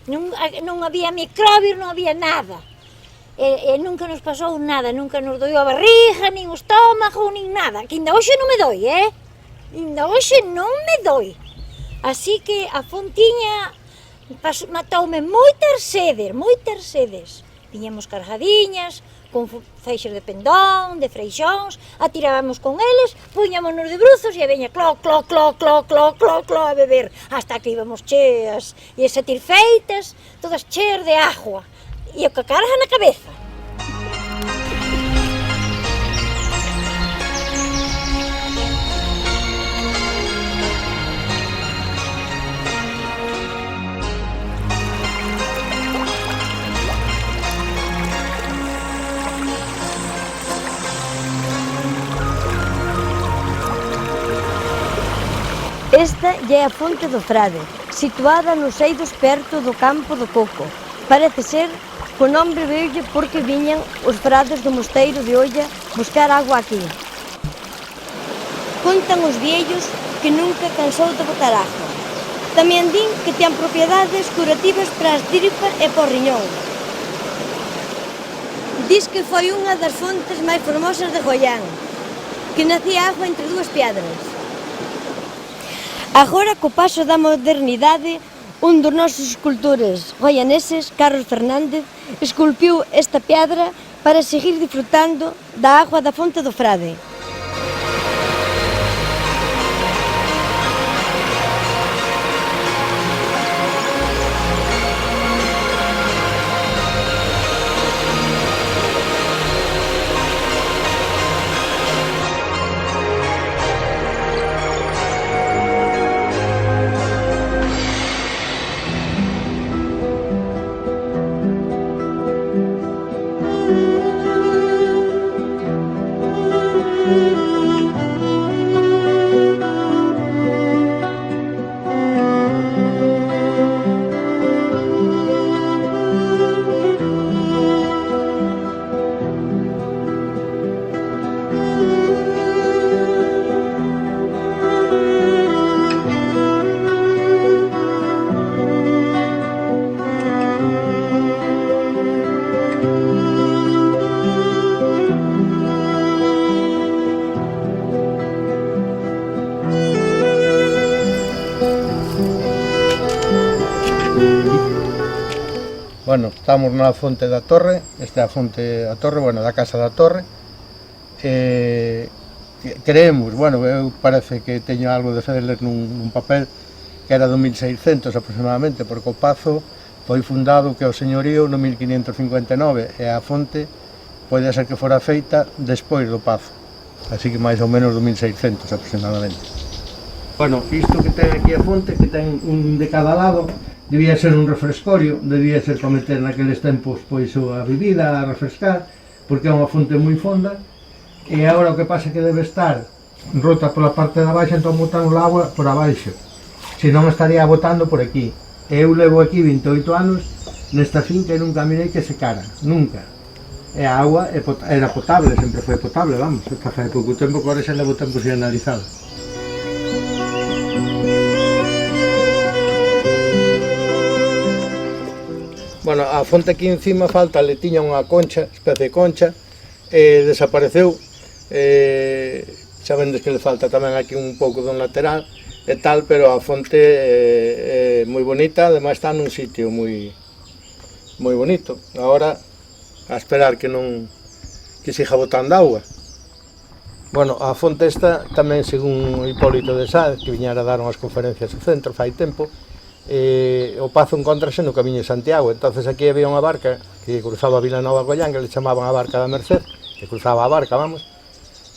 Non había microbios, non había nada, e nunca nos pasou nada, nunca nos doeu a barriga, nin o estómago, nin nada, que ainda hoxe non me doi, Ainda hoxe non me doi. Así que a fontiña matoume moitas sedes. Tiñamos cargadiñas, con feixes de pendón, de freixóns, atirábamos con eles, puñámonos de bruzos e veña clo, clo, clo, clo, clo, clo, clo a beber, hasta que íbamos cheas e satisfeitas, todas cheas de agua, e o que carga na cabeza. Esta é a Fonte do Frade, situada nos eidos perto do campo do Coco. Parece ser que o nombre veulle porque viñan os frades do mosteiro de Olla buscar agua aquí. Contan os viellos que nunca cansou de botar agua. Tamén din que ten propiedades curativas para as tripas e para o riñón. Diz que foi unha das fontes máis formosas de Goián, que nacía agua entre dúas piedras. Agora, co paso da modernidade, un dos nosos escultores goianeses, Carlos Fernández, esculpiu esta pedra para seguir disfrutando da agua da Fonte do Frade. Bueno, estamos na fonte da Torre, esta é a fonte da Torre, bueno, da Casa da Torre. Creemos, bueno, eu parece que teño algo de fedeles nun papel que era do 1600 aproximadamente, porque o pazo foi fundado que o señorío no 1559 e a fonte pode ser que fora feita despois do pazo, así que máis ou menos do 1600 aproximadamente. Bueno, isto que ten aquí a fonte, que ten un de cada lado, debía ser un refrescorio, debía ser para meter naqueles tempos pois a bebida, a refrescar, porque é unha fonte moi fonda, e agora o que pasa é que debe estar rota pola parte da baixa, entón botan o agua por abaixo, senón estaría botando por aquí. Eu levo aquí 28 anos nesta finca e nunca mirei que secara, nunca. E a agua era potable, sempre foi potable, vamos, esta fai pouco tempo, que agora xa levo tempo sin analizado. Bueno, a fonte aquí encima falta, le tiña unha concha, especie de concha, e desapareceu. Xa vendes que le falta tamén aquí un pouco do lateral e tal, pero a fonte é moi bonita, ademais está nun sitio moi bonito. Agora, a esperar que siga botando agua. Bueno, a fonte esta tamén, según Hipólito de Sá, que viñera a dar unhas conferencias ao centro fai tempo, o pazo encontrase no camiño de Santiago. Entonces aquí había unha barca que cruzaba Vilanova Goián, que le chamaban a barca da Merced, que cruzaba a barca, vamos.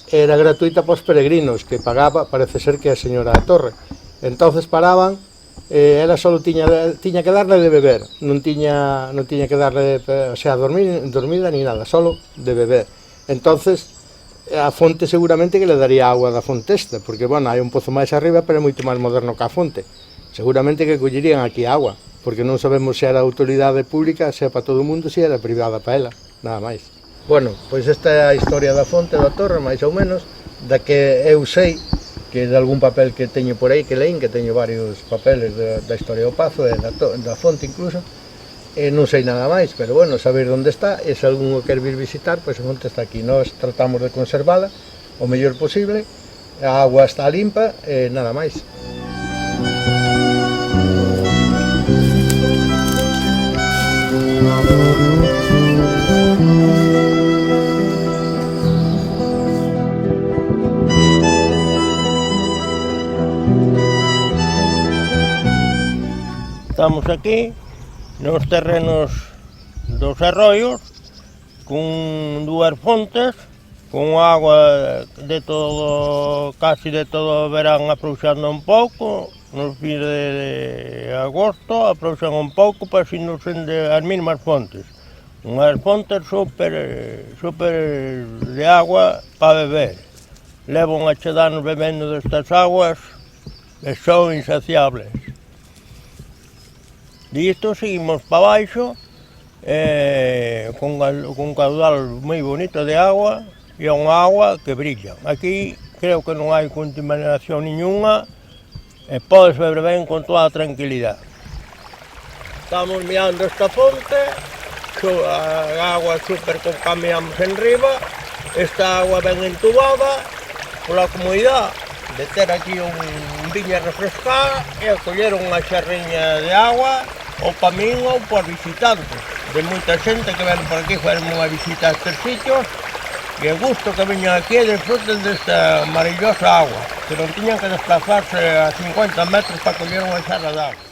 Era gratuita para os peregrinos, que pagaba, parece ser que a señora da Torre. Entonces paraban, ela só tiña que darle de beber, non tiña que darle, o sea, dormida ni nada, só de beber. Entonces a fonte seguramente que le daría agua da fonte esta, porque, bueno, hai un pozo máis arriba, pero é moito máis moderno que a fonte. Seguramente que collerían aquí agua, porque non sabemos se era autoridade pública, se era para todo o mundo, se era privada para ela, nada máis. Bueno, pois esta é a historia da fonte da Torre, máis ou menos, da que eu sei, que de algún papel que teño por aí, que leín, que teño varios papeles da historia do pazo, e da fonte incluso, e non sei nada máis, pero bueno, saber onde está, e se algún o quer vir visitar, pois a fonte está aquí. Nós tratamos de conservala o mellor posible, a agua está limpa e nada máis. Estamos aquí nos terrenos dos arroios con dúas fontes, con agua de todo, casi de todo o verán afrouxando un pouco, nos fins de agosto afrouxan un pouco para si nos sende as mesmas fontes. Unhas fontes super de agua para beber. Levan a chedanos bebendo destas aguas e son insaciables. Disto seguimos para baixo, con caudal moi bonito de agua, e é unha agua que brilla. Aquí creo que non hai contaminación niñunha, e podes beber ben con toda a tranquilidade. Estamos mirando esta fonte, a agua super con cambiamos en riba, esta agua ben entubada, pola comodidade de ter aquí un viña refrescada e coller unha xarriña de agua ou para min ou para visitantes. De moita xente que ven por aquí fueron unha visita a estes sitios e o gusto que veñan aquí e disfruten desta maravillosa agua, que non tiñan que desplazarse a 50 metros para coller unha xarra de agua.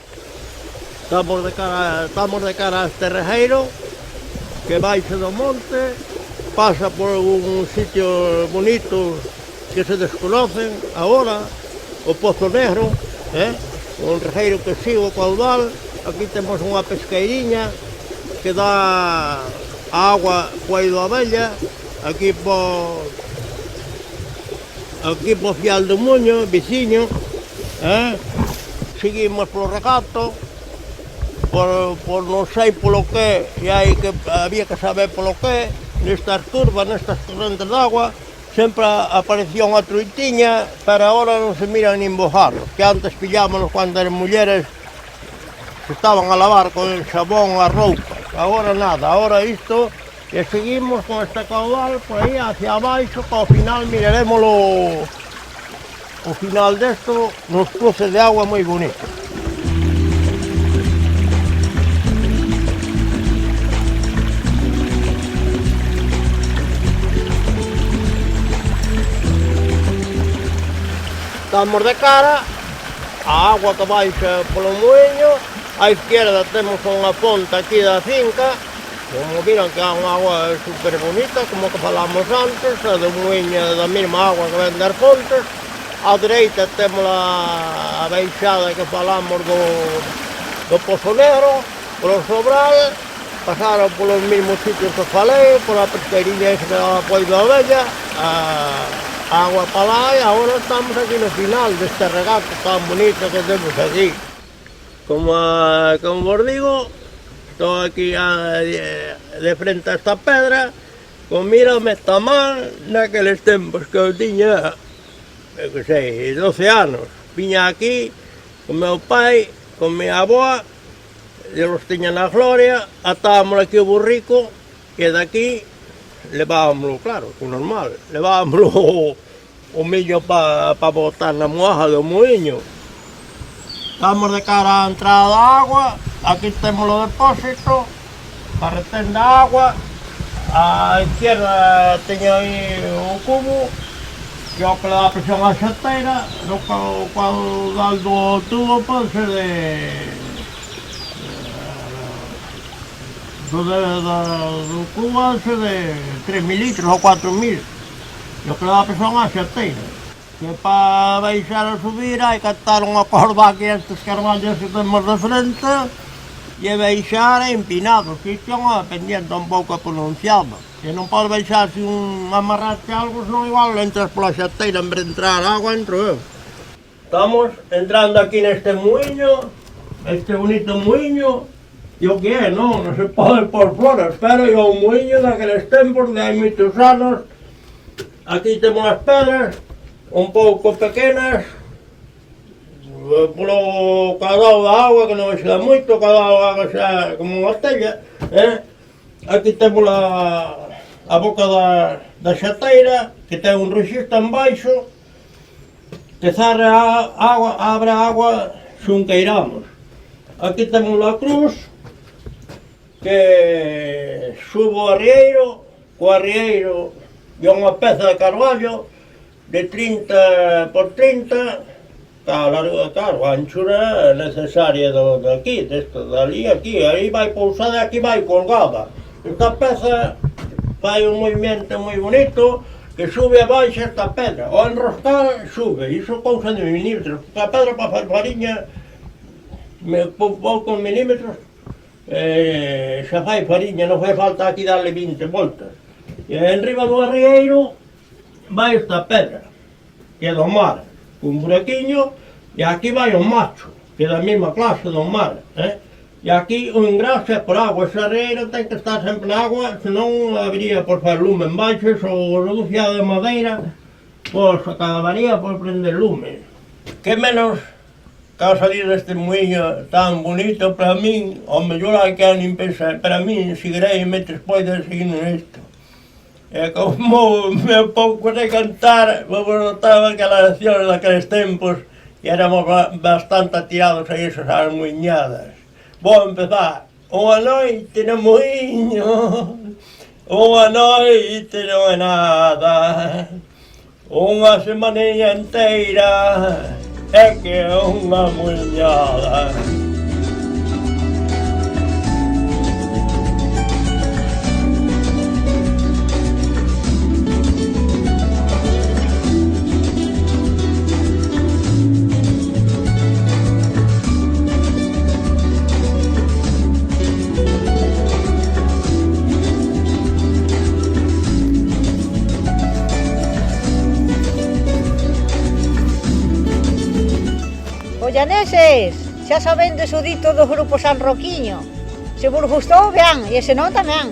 Estamos de cara a este rejeiro que baixa do monte, pasa por un sitio bonito que se desconocen agora, o Pozo Negro, un rejeiro que sigue o caudal. Aquí temos unha pesqueiriña que dá agua coido a Abella, aquí po Fial do Muño, veciño, seguimos polo regato, por non sei polo que, e hai que había que saber polo que, nestas curvas, nestas correntes de agua, sempre aparecía unha truitiña, pero agora non se miran nin bojarros, que antes pillámonos cando eran mulleres que estaban a lavar con el xabón a roupa. Agora nada, agora isto, e seguimos con este caudal por aí hacia abaixo, que ao final miraremoslo, o final desto, nos cruces de agua moi bonito. Estamos de cara a agua que baixa polo muiño. Á izquierda temos unha fonte aquí da finca, como viran que é unha agua super bonita, como que falamos antes, a do muiño da mesma agua que ven das fontes. Á dereita temos a baixada que falamos do Pozo Negro, polo Sobral, pasaron polos mesmos sitios que falei, pola pesqueiriña esa que daba apoio da Abella, a agua para lá, e agora estamos aquí no final deste regato tan bonito que temos aquí. Como vos digo, estou aquí de frente a esta pedra, con mírame tamén naqueles tempos que eu tiña, eu que sei, 12 anos. Viña aquí con meu pai, con miña avoa, eu los tiña na gloria, atábamos aquí o burrico, e daqui levábamoslo, claro, o normal, levábamoslo o millo para botar na moaja do muiño. Estamos de cara á entrada da agua, aquí temos o depósito, carretén da agua, á izquierda teño aí o cubo, que é o que le dá presión á xateira, no cual do tubo pode ser do cubo pode ser de 3.000 litros ou 4.000, e o que le dá presión á xateira. Que para baixar ou subir hai que atar unha corda aquí a estes carballos que temos de frente e baixar empinado, que isto é unha pendiente un pouco pronunciada. Que non pode baixar se amarrarte algo, senón igual entras pola xateira, en vez de entrar agua, entro eu. Estamos entrando aquí neste muiño, este bonito muiño, e o que é, non se pode por fora, pero é un muiño daqueles tempos de hai moitos anos. Aquí temos as pedras, un pouco pequenas, polo caudal da agua, que non xa moito, o caudal da agua xa como unha tella. Aquí temos a boca da xateira, que ten un rexistro en baixo, que abre a agua xun queiramos. Aquí temos a cruz, que subo o arrieiro, co arrieiro e unha peza de carballo, de 30 por 30, claro, a anchura necesaria de aquí, desto, dali, aquí, aí vai pousada e aquí vai colgada. Esta peza fai un movimento moi bonito que sube a baixa esta pedra, ao enroscar sube, iso cousa de milímetros, a pedra para facer fariña, poucos milímetros, xa fai fariña, non fai falta aquí darle 20 voltas. E enriba do arrieiro vai esta pedra, que é do mar, un buraquiño, e aquí vai o macho, que é da mesma clase do mar. E aquí o engraxe é por agua, esa reira ten que estar sempre na agua, senón habería por fazer lume en baixo, ou reduciado de madeira, pois acabaría por prender lume. Que menos que ao salir deste muiño tan bonito, para min, ao mellor hai que nin pensar, para min, seguirei meses poidas seguindo isto. E como meu pouco de cantar, vos notaba aquelas lecciones daqueles tempos que éramos bastante atirados a esas almuiñadas. Vou empezar. Unha noite no muiño, unha noite non é nada, unha semaninha inteira é que é unha muiñada. Ollaneses, xa sabendes o dito do grupo San Roquiño. Se vos gustou, vean, e se non tamén.